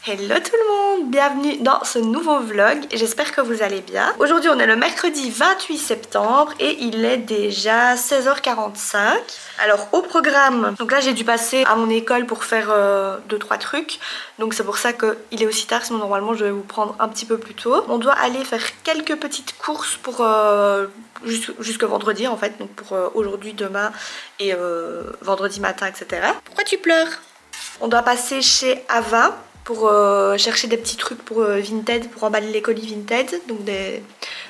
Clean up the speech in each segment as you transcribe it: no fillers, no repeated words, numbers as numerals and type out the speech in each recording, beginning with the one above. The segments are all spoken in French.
Hello tout le monde, bienvenue dans ce nouveau vlog, j'espère que vous allez bien. Aujourd'hui on est le mercredi 28 septembre et il est déjà 16h45. Alors au programme, donc là j'ai dû passer à mon école pour faire 2-3 trucs. Donc c'est pour ça qu'il est aussi tard, sinon normalement je vais vous prendre un petit peu plus tôt. On doit aller faire quelques petites courses pour jusque vendredi en fait. Donc pour aujourd'hui, demain et vendredi matin, etc. Pourquoi tu pleures? On doit passer chez Ava pour chercher des petits trucs pour Vinted, pour emballer les colis Vinted, donc des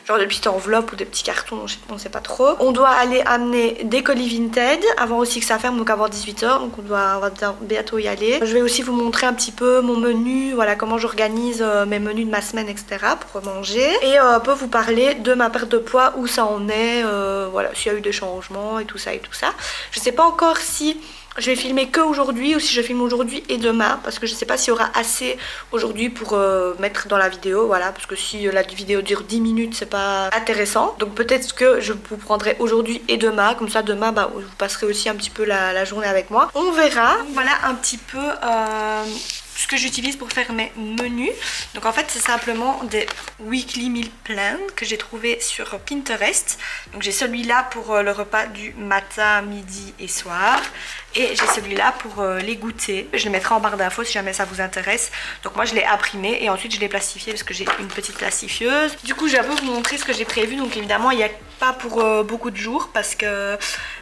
genre de petites enveloppes ou des petits cartons, on sait pas trop. On doit aller amener des colis Vinted avant aussi que ça ferme, donc avant 18 h, donc on va bientôt y aller. Je vais aussi vous montrer un petit peu mon menu, voilà comment j'organise mes menus de ma semaine, etc. pour manger, et un peu vous parler de ma perte de poids, où ça en est, voilà, s'il y a eu des changements et tout ça et tout ça. Je sais pas encore si je vais filmer que aujourd'hui ou si je filme aujourd'hui et demain, parce que je sais pas s'il y aura assez aujourd'hui pour mettre dans la vidéo, voilà, parce que si la vidéo dure 10 minutes c'est pas intéressant. Donc peut-être que je vous prendrai aujourd'hui et demain, comme ça demain bah, vous passerez aussi un petit peu la journée avec moi. On verra. Voilà un petit peu ce que j'utilise pour faire mes menus. Donc en fait c'est simplement des weekly meal plans que j'ai trouvé sur Pinterest. Donc j'ai celui-là pour le repas du matin, midi et soir, et j'ai celui-là pour les goûters. Je les mettrai en barre d'infos si jamais ça vous intéresse. Donc moi je l'ai imprimé et ensuite je l'ai plastifié parce que j'ai une petite plastifieuse. Du coup je vais un peu vous montrer ce que j'ai prévu. Donc évidemment il n'y a pas pour beaucoup de jours parce que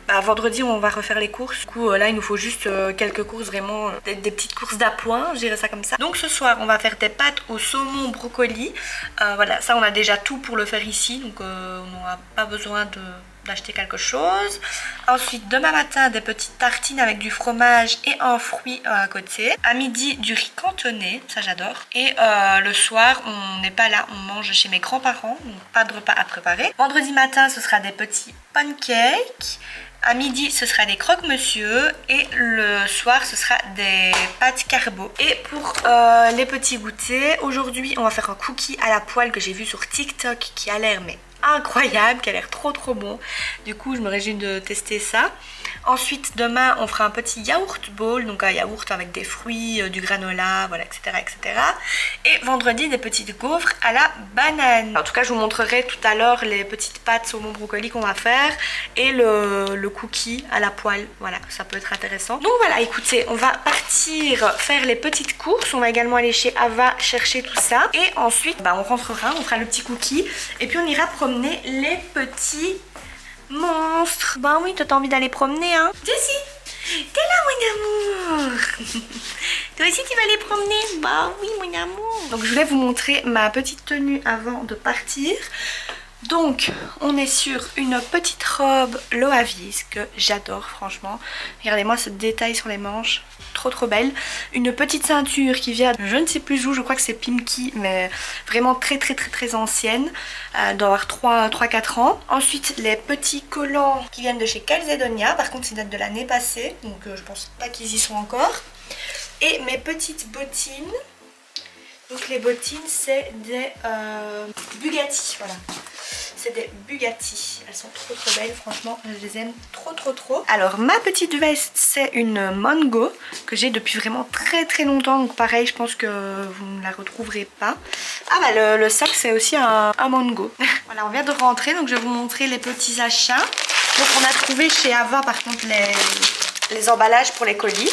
bah, vendredi on va refaire les courses. Du coup là il nous faut juste quelques courses, vraiment des petites courses d'appoint, je dirais ça comme ça. Donc ce soir on va faire des pâtes au saumon brocoli. Voilà, ça on a déjà tout pour le faire ici, donc on n'aura pas besoin d'acheter quelque chose. Ensuite demain matin des petites tartines avec du fromage et un fruit à côté. À midi du riz cantonné, ça j'adore. Et le soir on n'est pas là, on mange chez mes grands-parents, donc pas de repas à préparer. Vendredi matin ce sera des petits pancakes. À midi, ce sera des croque-monsieur et le soir, ce sera des pâtes carbo. Et pour les petits goûters, aujourd'hui, on va faire un cookie à la poêle que j'ai vu sur TikTok qui a l'air mais incroyable, qui a l'air trop bon. Du coup, je me réjouis de tester ça. Ensuite, demain, on fera un petit yaourt bowl, donc un yaourt avec des fruits, du granola, voilà, etc., etc. Et vendredi, des petites gaufres à la banane. En tout cas, je vous montrerai tout à l'heure les petites pâtes saumon brocoli qu'on va faire et le cookie à la poêle. Voilà, ça peut être intéressant. Donc voilà, écoutez, on va partir faire les petites courses. On va également aller chez Ava chercher tout ça. Et ensuite, bah, on rentrera, on fera le petit cookie. Et puis, on ira promener les petits monstre. Bah oui, toi t'as envie d'aller promener hein. Jessie, t'es là mon amour. Toi aussi tu vas aller promener. Bah oui mon amour. Donc je voulais vous montrer ma petite tenue avant de partir. Donc on est sur une petite robe Loavies que j'adore franchement. Regardez-moi ce détail sur les manches, trop belle. Une petite ceinture qui vient de je ne sais plus où, je crois que c'est Pimki, mais vraiment très ancienne, doit avoir 3-4 ans. Ensuite les petits collants qui viennent de chez Calzedonia, par contre ils datent de l'année passée, donc je pense pas qu'ils y sont encore. Et mes petites bottines. Donc les bottines c'est des Bugatti, voilà. C'est des Bugatti, elles sont trop belles, franchement je les aime trop. Alors ma petite veste c'est une Mongo que j'ai depuis vraiment très longtemps, donc pareil je pense que vous ne la retrouverez pas. Ah bah le sac c'est aussi un Mongo. Voilà, on vient de rentrer, donc je vais vous montrer les petits achats. Donc on a trouvé chez Ava par contre les emballages pour les colis.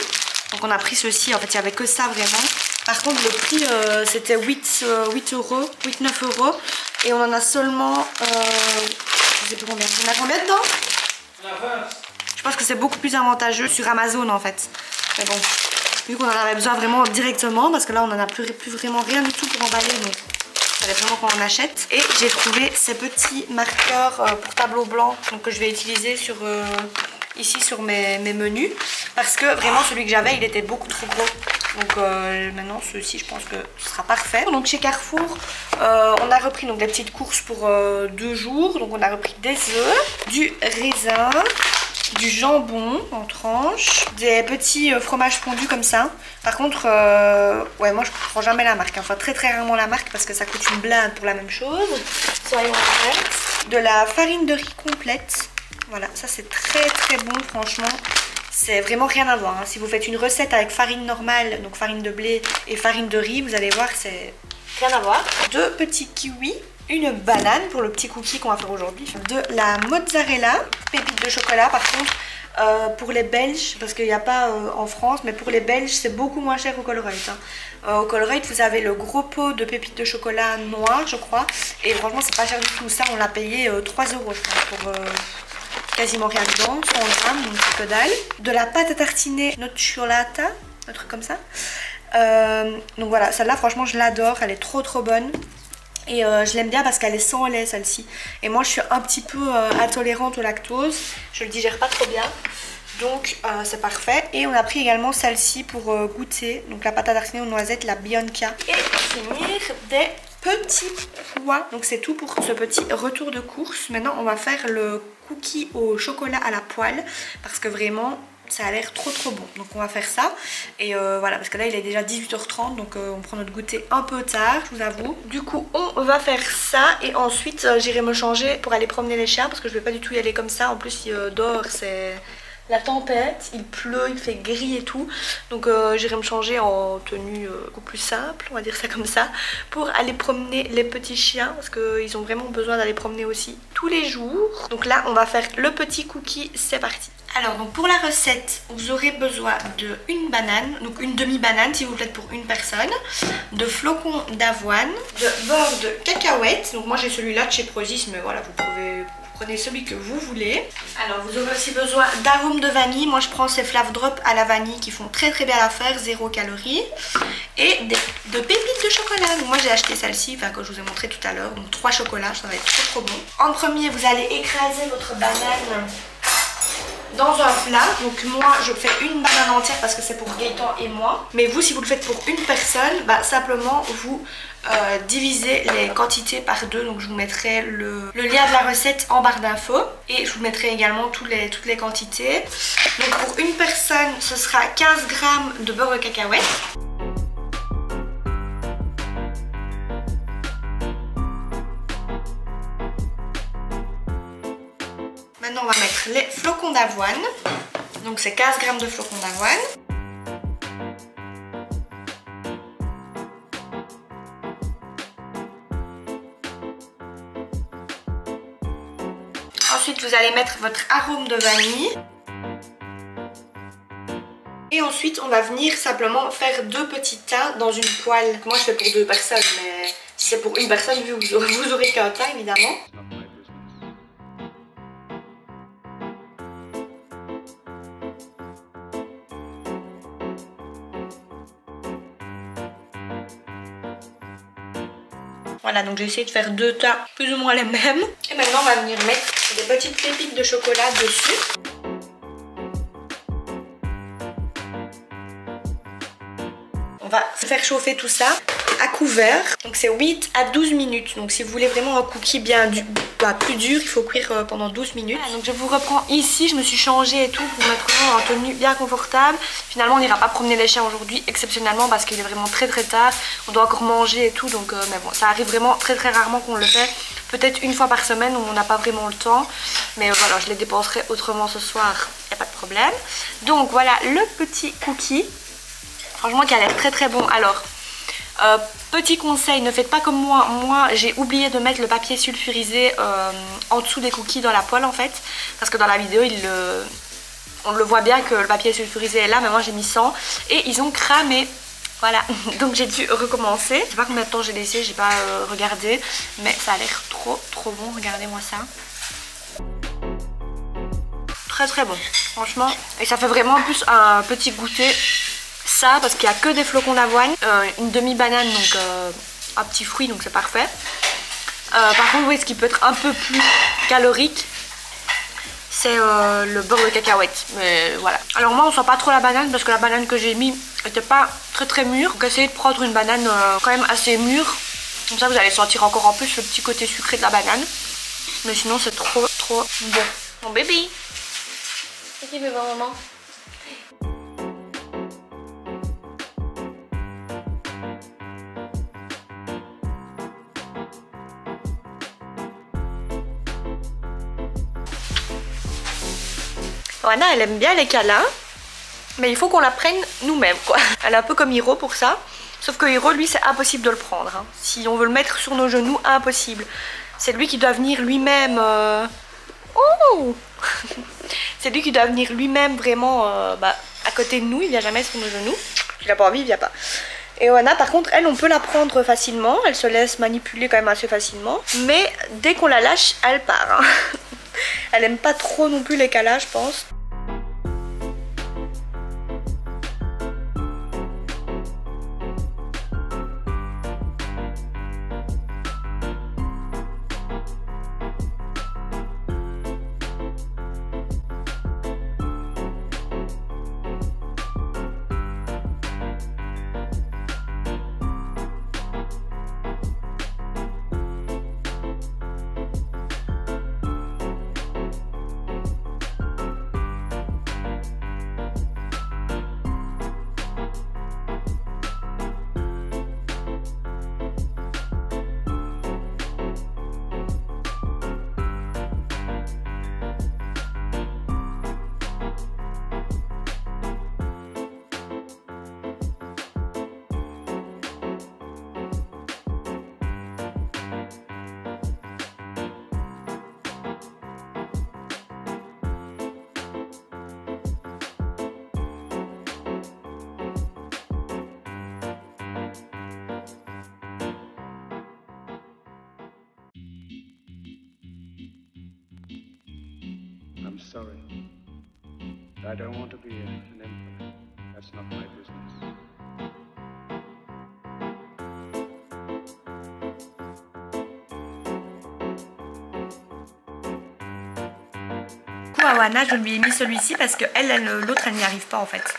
Donc on a pris ceci, en fait il n'y avait que ça vraiment. Par contre le prix c'était 8 euros, 8-9 euros. Et on en a seulement, je sais plus combien. On a combien dedans? Je pense que c'est beaucoup plus avantageux sur Amazon en fait. Mais bon, vu qu'on en avait besoin vraiment directement, parce que là on en a plus vraiment rien du tout pour emballer, donc il fallait vraiment qu'on en achète. Et j'ai trouvé ces petits marqueurs pour tableau blanc, donc que je vais utiliser sur ici sur mes menus, parce que vraiment celui que j'avais il était beaucoup trop gros. Donc maintenant ceci je pense que ce sera parfait. Donc chez Carrefour on a repris donc des petites courses pour 2 jours. Donc on a repris des œufs, du raisin, du jambon en tranches, des petits fromages fondus comme ça. Par contre ouais moi je prends jamais la marque, enfin très rarement la marque parce que ça coûte une blinde pour la même chose. Soyons honnêtes. De la farine de riz complète. Voilà, ça c'est très bon franchement. c'est vraiment rien à voir. Hein. Si vous faites une recette avec farine normale, donc farine de blé et farine de riz, vous allez voir, c'est rien à voir. 2 petits kiwis, une banane pour le petit cookie qu'on va faire aujourd'hui, de la mozzarella, pépites de chocolat par contre. Pour les Belges, parce qu'il n'y a pas en France, mais pour les Belges c'est beaucoup moins cher au Colruyt. Au Colruyt vous avez le gros pot de pépites de chocolat noir je crois, et franchement c'est pas cher du tout. Ça on l'a payé 3 € je pense pour quasiment rien dedans, 100 grammes, donc c'est que dalle. De la pâte à tartiner nocciolata, un truc comme ça. Donc voilà, celle-là franchement je l'adore, elle est trop bonne. Et je l'aime bien parce qu'elle est sans lait celle-ci. Et moi je suis un petit peu intolérante au lactose. Je le digère pas trop bien. Donc c'est parfait. Et on a pris également celle-ci pour goûter. Donc la pâte à tartiner aux noisettes, la Bianca. Et pour finir des petits pois. Donc c'est tout pour ce petit retour de course. Maintenant on va faire le cookie au chocolat à la poêle. Parce que vraiment... ça a l'air trop bon, donc on va faire ça. Et voilà, parce que là il est déjà 18h30, donc on prend notre goûter un peu tard, je vous avoue. Du coup on va faire ça et ensuite j'irai me changer pour aller promener les chiens, parce que je vais pas du tout y aller comme ça. En plus dehors c'est la tempête, il pleut, il fait gris et tout. Donc j'irai me changer en tenue beaucoup plus simple, on va dire ça comme ça, pour aller promener les petits chiens, parce qu'ils ont vraiment besoin d'aller promener aussi tous les jours. Donc là on va faire le petit cookie, c'est parti. Alors donc pour la recette, vous aurez besoin de une banane, donc une demi-banane si vous le faites pour une personne, de flocons d'avoine, de beurre de cacahuète. Donc moi j'ai celui-là de chez Prozis, mais voilà, vous prenez celui que vous voulez. Alors vous aurez aussi besoin d'arômes de vanille. Moi je prends ces Flav Drop à la vanille qui font très bien l'affaire, 0 calories. Et de pépites de chocolat. Donc moi j'ai acheté celle-ci, enfin que je vous ai montré tout à l'heure. Donc 3 chocolats, ça va être trop bon. En premier vous allez écraser votre banane dans un plat. Donc moi je fais une banane entière parce que c'est pour Gaëtan et moi. Mais vous si vous le faites pour une personne, bah, simplement vous divisez les quantités par 2. Donc je vous mettrai le lien de la recette en barre d'infos. Et je vous mettrai également toutes les quantités. Donc pour une personne ce sera 15 g de beurre de cacahuète. Maintenant on va mettre les flocons d'avoine. Donc c'est 15 g de flocons d'avoine. Ensuite vous allez mettre votre arôme de vanille. Et ensuite on va venir simplement faire 2 petits tas dans une poêle. Moi je fais pour 2 personnes, mais si c'est pour une personne, vous aurez qu'un tas évidemment. Voilà, donc j'ai essayé de faire 2 tas plus ou moins les mêmes. Et maintenant on va venir mettre des petites pépites de chocolat dessus. On va faire chauffer tout ça à couvert. Donc c'est 8 à 12 minutes. Donc si vous voulez vraiment un cookie bien plus dur, il faut cuire pendant 12 minutes. Voilà, donc je vous reprends ici, je me suis changée et tout pour mettre vraiment en tenue bien confortable. Finalement on n'ira pas promener les chiens aujourd'hui exceptionnellement parce qu'il est vraiment très tard. On doit encore manger et tout, donc mais bon, ça arrive vraiment très rarement qu'on le fait. Peut-être une fois par semaine où on n'a pas vraiment le temps. Mais voilà, je les dépenserai autrement ce soir, il n'y a pas de problème. Donc voilà le petit cookie. Franchement qui a l'air très bon. Alors petit conseil, ne faites pas comme moi. Moi j'ai oublié de mettre le papier sulfurisé en dessous des cookies dans la poêle en fait. Parce que dans la vidéo on le voit bien que le papier sulfurisé est là, mais moi j'ai mis 100 et ils ont cramé. Voilà, donc j'ai dû recommencer. Je sais pas combien de temps j'ai laissé, j'ai pas regardé. Mais ça a l'air trop bon, regardez-moi ça. Très bon, franchement. Et ça fait vraiment en plus un petit goûter. Ça parce qu'il n'y a que des flocons d'avoine, une demi-banane, donc un petit fruit, donc c'est parfait. Par contre, oui, ce qui peut être un peu plus calorique, c'est le beurre de cacahuète. Mais voilà. Alors moi, on sent pas trop la banane parce que la banane que j'ai mis n'était pas très mûre. Donc essayez de prendre une banane quand même assez mûre. Comme ça, vous allez sentir encore en plus le petit côté sucré de la banane. Mais sinon, c'est trop bon. Mon bébé. Qu'est-ce qu'il veut voir, maman? Anna elle aime bien les câlins. Mais il faut qu'on la prenne nous-mêmes quoi. Elle est un peu comme Hiro pour ça. Sauf que Hiro, lui, c'est impossible de le prendre. Hein. Si on veut le mettre sur nos genoux, impossible. C'est lui qui doit venir lui-même... Oh c'est lui qui doit venir lui-même vraiment à côté de nous. Il vient jamais sur nos genoux. Il a pas envie, il vient pas. Et Oana, par contre, elle, on peut la prendre facilement. Elle se laisse manipuler quand même assez facilement. Mais dès qu'on la lâche, elle part. Hein. Elle aime pas trop non plus les câlins, je pense. I'm sorry. I don't want to be an emperor. That's not my business. À Oana, je lui ai mis celui-ci parce que l'autre elle n'y arrive pas en fait.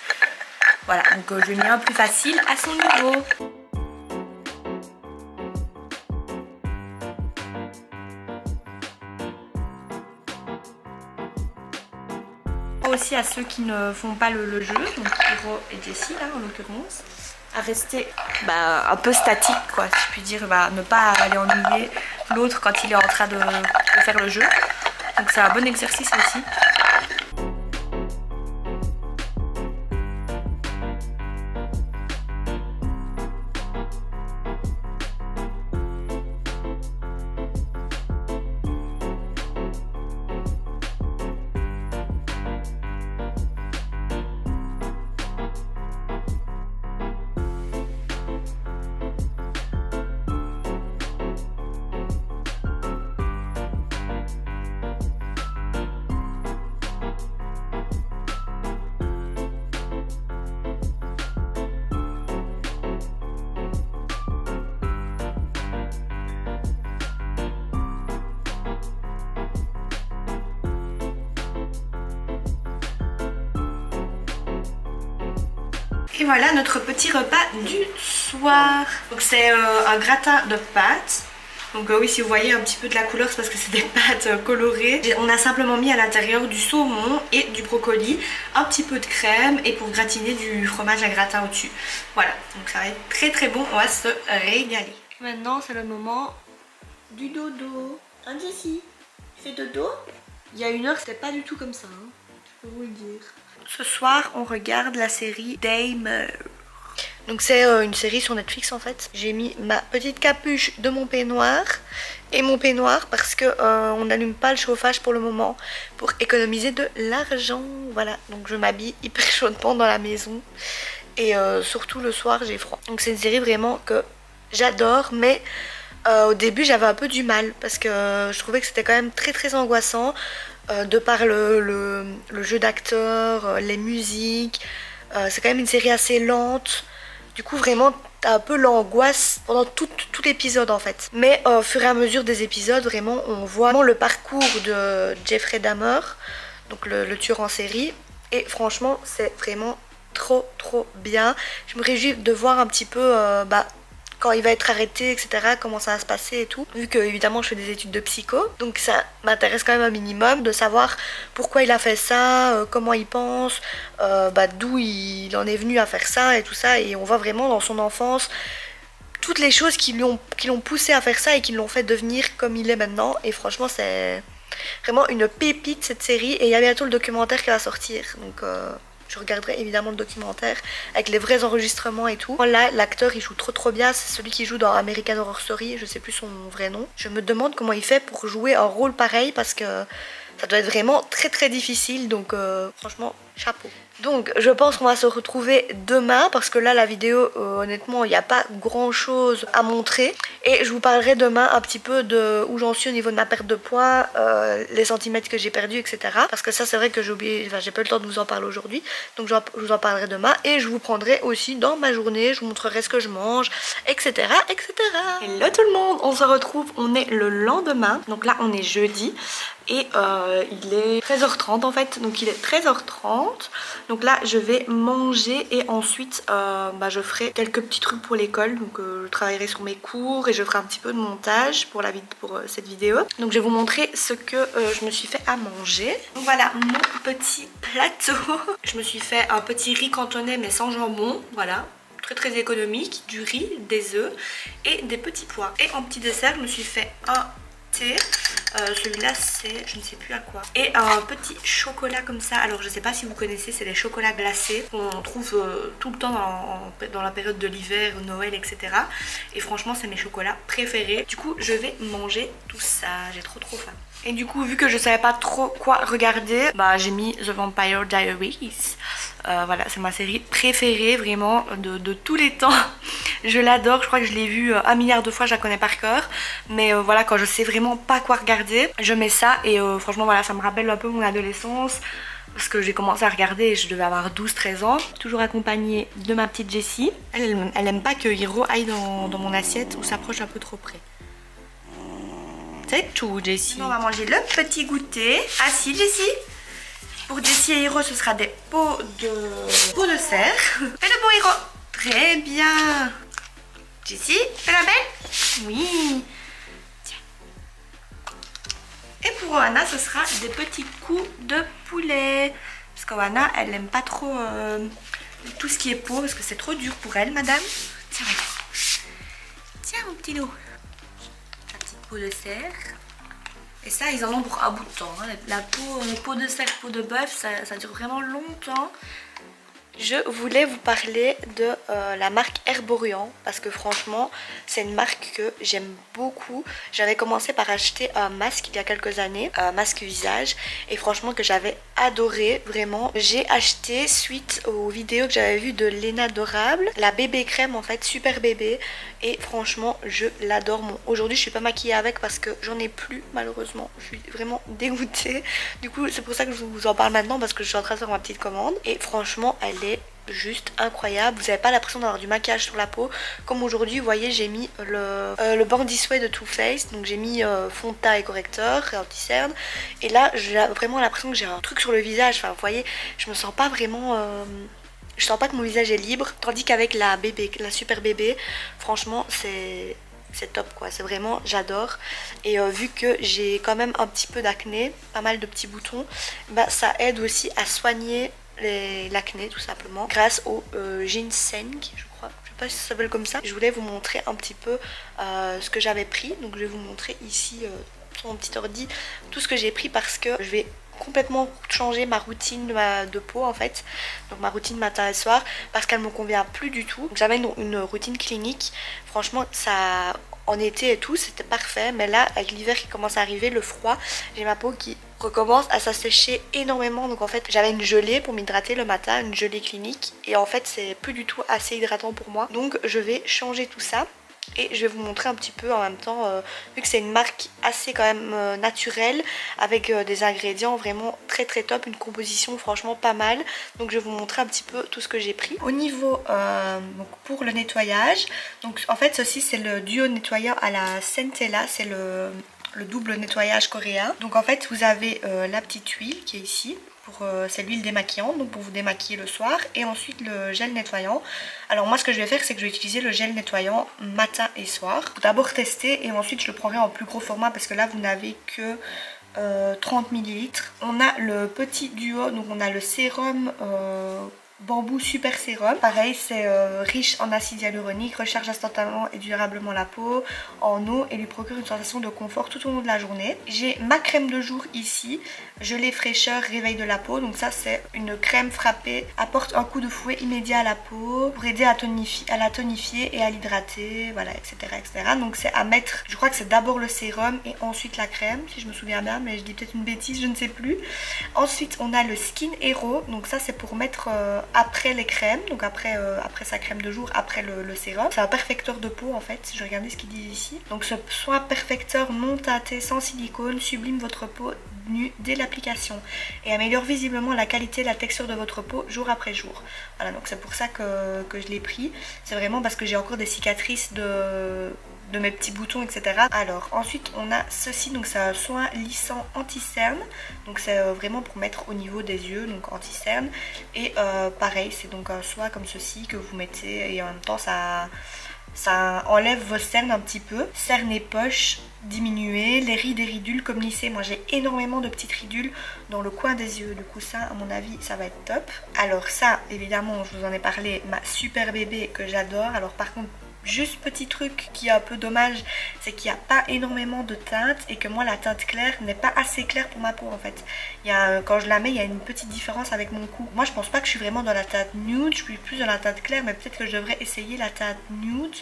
Voilà, donc je lui ai mis un plus facile à son niveau. Aussi à ceux qui ne font pas le jeu, donc Hiro et Jessie là en l'occurrence, à rester un peu statique quoi, si je puis dire, ne pas aller ennuyer l'autre quand il est en train de faire le jeu. Donc c'est un bon exercice aussi. Et voilà notre petit repas du soir. Donc c'est un gratin de pâtes. Donc oui, si vous voyez un petit peu de la couleur, c'est parce que c'est des pâtes colorées. On a simplement mis à l'intérieur du saumon et du brocoli, un petit peu de crème et pour gratiner du fromage à gratin au-dessus. Voilà, donc ça va être très très bon, on va se régaler. Maintenant c'est le moment du dodo. Hein Jessie, tu fais dodo? Il y a une heure c'était pas du tout comme ça, hein. Je peux vous le dire. Ce soir on regarde la série Damer. Donc c'est une série sur Netflix en fait. J'ai mis ma petite capuche de mon peignoir et mon peignoir parce que on n'allume pas le chauffage pour le moment pour économiser de l'argent. Voilà, donc je m'habille hyper chaudement dans la maison et surtout le soir j'ai froid. Donc c'est une série vraiment que j'adore, mais au début j'avais un peu du mal parce que je trouvais que c'était quand même très très angoissant de par le jeu d'acteurs, les musiques. C'est quand même une série assez lente. Du coup vraiment t'as un peu l'angoisse pendant tout l'épisode en fait. Mais au fur et à mesure des épisodes vraiment on voit le parcours de Jeffrey Dahmer, donc le tueur en série. Et franchement c'est vraiment trop bien. Je me réjouis de voir un petit peu quand il va être arrêté, etc., comment ça va se passer et tout. Vu que évidemment je fais des études de psycho, donc ça m'intéresse quand même un minimum de savoir pourquoi il a fait ça, comment il pense, d'où il en est venu à faire ça et tout ça. Et on voit vraiment dans son enfance toutes les choses qui l'ont poussé à faire ça et qui l'ont fait devenir comme il est maintenant. Et franchement c'est vraiment une pépite cette série. Et il y a bientôt le documentaire qui va sortir, donc je regarderai évidemment le documentaire avec les vrais enregistrements et tout. Là, l'acteur il joue trop bien, c'est celui qui joue dans American Horror Story, je sais plus son vrai nom. Je me demande comment il fait pour jouer un rôle pareil parce que ça doit être vraiment très difficile, donc franchement chapeau. Donc je pense qu'on va se retrouver demain parce que là la vidéo honnêtement il n'y a pas grand chose à montrer et je vous parlerai demain un petit peu de où j'en suis au niveau de ma perte de poids, les centimètres que j'ai perdus, etc. Parce que ça c'est vrai que j'ai oublié, enfin j'ai pas eu le temps de vous en parler aujourd'hui, donc je vous en parlerai demain et je vous prendrai aussi dans ma journée, je vous montrerai ce que je mange, etc. etc. Hello tout le monde, on se retrouve, on est le lendemain, donc là on est jeudi. Et il est 13h30 en fait, donc il est 13h30. Donc là je vais manger et ensuite je ferai quelques petits trucs pour l'école. Donc je travaillerai sur mes cours et je ferai un petit peu de montage pour cette vidéo. Donc je vais vous montrer ce que je me suis fait à manger. Donc voilà mon petit plateau. Je me suis fait un petit riz cantonais mais sans jambon, voilà. Très économique, du riz, des œufs et des petits pois. Et en petit dessert je me suis fait un thé. Celui-là c'est je ne sais plus à quoi, et un petit chocolat comme ça. Alors je sais pas si vous connaissez, c'est les chocolats glacés qu'on trouve tout le temps dans la période de l'hiver, Noël, etc. Et franchement c'est mes chocolats préférés. Du coup je vais manger tout ça, j'ai trop faim. Et du coup vu que je savais pas trop quoi regarder, j'ai mis The Vampire Diaries. Voilà, c'est ma série préférée vraiment de tous les temps. Je l'adore, je crois que je l'ai vue 1 milliard de fois, je la connais par cœur. Mais voilà, quand je sais vraiment pas quoi regarder, je mets ça et franchement voilà, ça me rappelle un peu mon adolescence. Parce que j'ai commencé à regarder et je devais avoir 12-13 ans. Toujours accompagnée de ma petite Jessie. Elle aime pas que Hiro aille dans mon assiette ou s'approche un peu trop près. C'est tout Jessie. On va manger le petit goûter. Assis Jessie. Pour Jessie et Hiro, ce sera des pots de serre. Fais le bon Hiro. Très bien. Jessie, fais la belle. Oui. Tiens. Et pour Oana, ce sera des petits coups de poulet. Parce qu'Oana, elle n'aime pas trop tout ce qui est pot. Parce que c'est trop dur pour elle, madame. Tiens, tiens mon petit loup. La petite peau de serre. Et ça, ils en ont pour un bout de temps. Hein. La peau de cerf, peau de bœuf, ça dure vraiment longtemps. Je voulais vous parler de la marque Herborian parce que franchement c'est une marque que j'aime beaucoup. J'avais commencé par acheter un masque il y a quelques années, un masque visage, et franchement que j'avais adoré vraiment. J'ai acheté suite aux vidéos que j'avais vues de Léna Adorable, la bébé crème en fait, super bébé, et franchement je l'adore. Bon, aujourd'hui je suis pas maquillée avec parce que j'en ai plus malheureusement, je suis vraiment dégoûtée. Du coup c'est pour ça que je vous en parle maintenant parce que je suis en train de faire ma petite commande et franchement elle est juste incroyable. Vous n'avez pas l'impression d'avoir du maquillage sur la peau comme aujourd'hui. Vous voyez j'ai mis le Bandit Sway de Too Faced, donc j'ai mis fond de teint et correcteur et anti-cerne, et là j'ai vraiment l'impression que j'ai un truc sur le visage. Enfin vous voyez, je me sens pas vraiment je sens pas que mon visage est libre, tandis qu'avec la super bébé franchement c'est top quoi, c'est vraiment, j'adore. Et vu que j'ai quand même un petit peu d'acné, pas mal de petits boutons, ça aide aussi à soigner l'acné tout simplement grâce au ginseng, je crois, je sais pas si ça s'appelle comme ça. Je voulais vous montrer un petit peu ce que j'avais pris, donc je vais vous montrer ici sur mon petit ordi tout ce que j'ai pris parce que je vais complètement changer ma routine de peau en fait, donc ma routine matin et soir parce qu'elle me convient plus du tout. J'avais une routine clinique, franchement ça en été et tout c'était parfait, mais là avec l'hiver qui commence à arriver, le froid, j'ai ma peau qui recommence à s'assécher énormément. Donc en fait j'avais une gelée pour m'hydrater le matin, une gelée clinique, et en fait c'est plus du tout assez hydratant pour moi, donc je vais changer tout ça. Et je vais vous montrer un petit peu en même temps, vu que c'est une marque assez quand même naturelle, avec des ingrédients vraiment très top, une composition franchement pas mal. Donc je vais vous montrer un petit peu tout ce que j'ai pris. Au niveau, donc pour le nettoyage, donc en fait ceci c'est le duo nettoyant à la Centella, c'est le double nettoyage coréen. Donc en fait vous avez la petite huile qui est ici. C'est l'huile démaquillante, donc pour vous démaquiller le soir, et ensuite le gel nettoyant. Alors moi ce que je vais faire c'est que je vais utiliser le gel nettoyant matin et soir. D'abord tester et ensuite je le prendrai en plus gros format parce que là vous n'avez que 30 ml. On a le petit duo, donc on a le sérum Bambou Super Sérum. Pareil, c'est riche en acide hyaluronique, recharge instantanément et durablement la peau en eau et lui procure une sensation de confort tout au long de la journée. J'ai ma crème de jour ici, gelée fraîcheur, réveil de la peau. Donc ça c'est une crème frappée, apporte un coup de fouet immédiat à la peau pour aider à la tonifier et à l'hydrater, voilà, etc., etc. Donc c'est à mettre, je crois que c'est d'abord le sérum et ensuite la crème, si je me souviens bien, mais je dis peut-être une bêtise, je ne sais plus. Ensuite on a le Skin Hero, donc ça c'est pour mettre après les crèmes, donc après sa crème de jour, après le sérum. C'est un perfecteur de peau en fait, si je regardais ce qu'ils disent ici. Donc ce soin perfecteur non teinté sans silicone sublime votre peau nue dès l'application et améliore visiblement la qualité et la texture de votre peau jour après jour. Voilà, donc c'est pour ça que je l'ai pris. C'est vraiment parce que j'ai encore des cicatrices de mes petits boutons, etc. Alors ensuite on a ceci, donc c'est un soin lissant anti-cerne, donc c'est vraiment pour mettre au niveau des yeux, donc anti-cerne. Et pareil, c'est donc un soin comme ceci que vous mettez et en même temps ça enlève vos cernes un petit peu. Cernes et poches diminuées, les rides et ridules comme lissées. Moi j'ai énormément de petites ridules dans le coin des yeux, du coup ça à mon avis ça va être top. Alors ça évidemment je vous en ai parlé, ma super bébé que j'adore. Alors par contre juste petit truc qui est un peu dommage, c'est qu'il n'y a pas énormément de teinte et que moi la teinte claire n'est pas assez claire pour ma peau en fait. Quand je la mets, il y a une petite différence avec mon cou. Moi je pense pas que je suis vraiment dans la teinte nude, je suis plus dans la teinte claire, mais peut-être que je devrais essayer la teinte nude.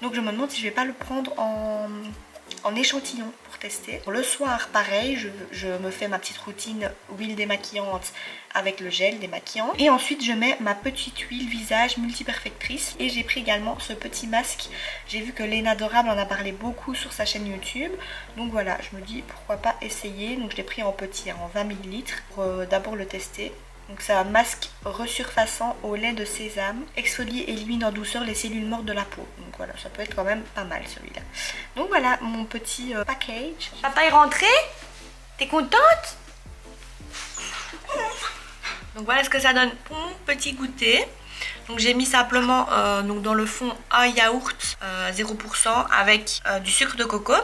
Donc je me demande si je vais pas le prendre en échantillon pour tester. Le soir pareil, je me fais ma petite routine huile démaquillante avec le gel démaquillant et ensuite je mets ma petite huile visage multiperfectrice et j'ai pris également ce petit masque. J'ai vu que Léna Adorable en a parlé beaucoup sur sa chaîne YouTube, donc voilà, je me dis pourquoi pas essayer. Donc je l'ai pris en petit, en 20 ml pour d'abord le tester. Donc c'est un masque resurfaçant au lait de sésame, exfolie et élimine en douceur les cellules mortes de la peau. Donc voilà, ça peut être quand même pas mal celui-là. Donc voilà mon petit package. Papa est rentré? T'es contente? Donc voilà ce que ça donne pour mon petit goûter. Donc j'ai mis simplement donc dans le fond un yaourt 0% avec du sucre de coco.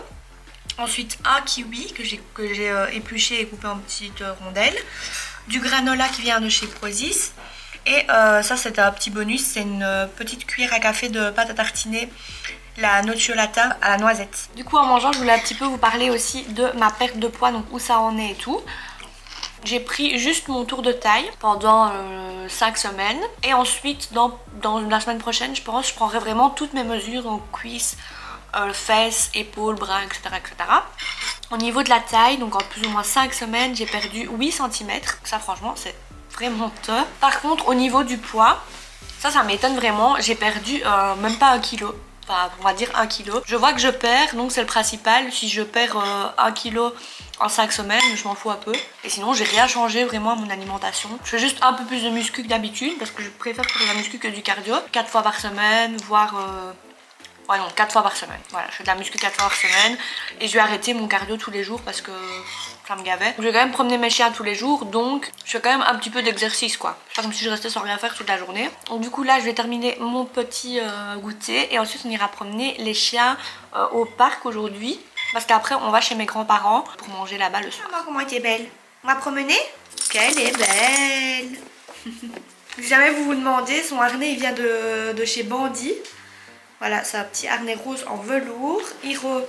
Ensuite un kiwi que j'ai épluché et coupé en petites rondelles. Du granola qui vient de chez Prozis. Et ça c'est un petit bonus, c'est une petite cuillère à café de pâte à tartiner, la nocciolata à la noisette. Du coup en mangeant je voulais un petit peu vous parler aussi de ma perte de poids, donc où ça en est et tout. J'ai pris juste mon tour de taille pendant 5 semaines. Et ensuite, dans la semaine prochaine, je pense, je prendrai vraiment toutes mes mesures, donc cuisses, fesses, épaules, bras, etc., etc. Au niveau de la taille, donc en plus ou moins 5 semaines, j'ai perdu 8 cm. Ça, franchement, c'est vraiment top. Par contre, au niveau du poids, ça m'étonne vraiment. J'ai perdu même pas 1 kg. Enfin, on va dire 1 kg. Je vois que je perds, donc c'est le principal. Si je perds 1 kg en 5 semaines, je m'en fous un peu. Et sinon, j'ai rien changé vraiment à mon alimentation. Je fais juste un peu plus de muscu que d'habitude parce que je préfère faire de la muscu que du cardio. 4 fois par semaine, voire... Ouais non, 4 fois par semaine. Voilà, je fais de la muscu 4 fois par semaine. Et je vais arrêter mon cardio tous les jours parce que ça me gavait. Je vais quand même promener mes chiens tous les jours, donc je fais quand même un petit peu d'exercice quoi. C'est pas comme si je restais sans rien faire toute la journée. Donc du coup là, je vais terminer mon petit goûter. Et ensuite on ira promener les chiens au parc aujourd'hui. Parce qu'après on va chez mes grands-parents pour manger là-bas le soir. Maman, comment elle est belle? On va promener? Qu'elle est belle. Si jamais vous vous demandez, son harnais il vient de chez Bandit. Voilà, c'est un petit harnais rose en velours. Hiro,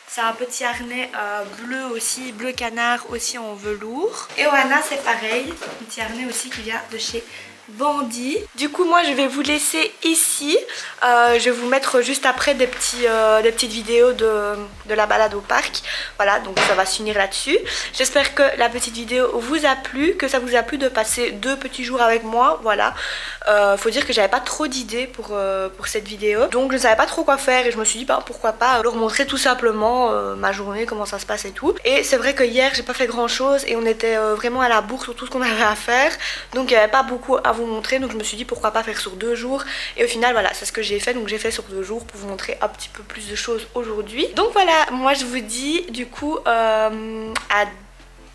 c'est un petit harnais bleu aussi, bleu canard aussi en velours. Et Oana, c'est pareil, un petit harnais aussi qui vient de chez Bandit. Du coup, moi, je vais vous laisser ici. Je vais vous mettre juste après des petites vidéos de la balade au parc. Voilà, donc ça va se finir là-dessus. J'espère que la petite vidéo vous a plu, que ça vous a plu de passer 2 petits jours avec moi. Voilà. Faut dire que j'avais pas trop d'idées pour cette vidéo, donc je ne savais pas trop quoi faire et je me suis dit bah, pourquoi pas leur montrer tout simplement ma journée, comment ça se passe et tout. Et c'est vrai que hier j'ai pas fait grand chose et on était vraiment à la bourre sur tout ce qu'on avait à faire, donc il n'y avait pas beaucoup à vous montrer, donc je me suis dit pourquoi pas faire sur 2 jours. Et au final voilà, c'est ce que j'ai fait, donc j'ai fait sur 2 jours pour vous montrer un petit peu plus de choses aujourd'hui. Donc voilà, moi je vous dis du coup à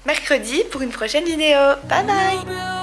mercredi pour une prochaine vidéo. Bye bye.